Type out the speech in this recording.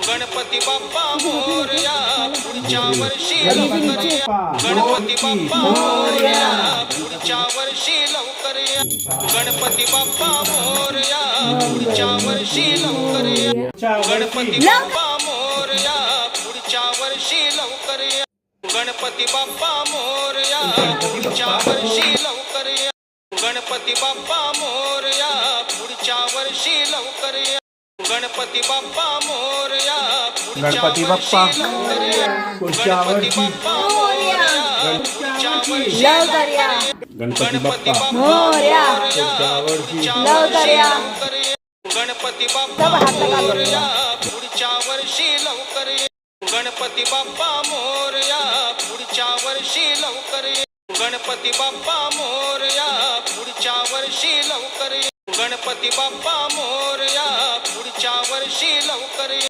गणपती बाप्पा मोरया पुढच्या वर्षी लवकर या गणपती बाप्पा मोरया पुढच्या वर्षी लवकर या गणपती बाप्पा मोरया पुढच्या वर्षी लवकर या गणपती बाप्पा मोरया पुढच्या वर्षी लवकर या गणपती बाप्पा मोरया पुढच्या वर्षी लवकर या गणपती बाप्पा मोरया पुढच्या वर्षी लवकर या गणपती बाप्पा मोरया गणपती बाप्पा पुढच्या वर्षी लवकर या गणपती बाप्पा मोरया लवकर या गणपती बाप्पा मोरया पुढच्या वर्षी लवकर या गणपती बाप्पा मोरया पुढच्या वर्षी लवकर या गणपती बाप्पा मोरया पुढच्या वर्षी लवकर या गणपती बाप्पा मोरया पुढच्या वर्षी लवकर या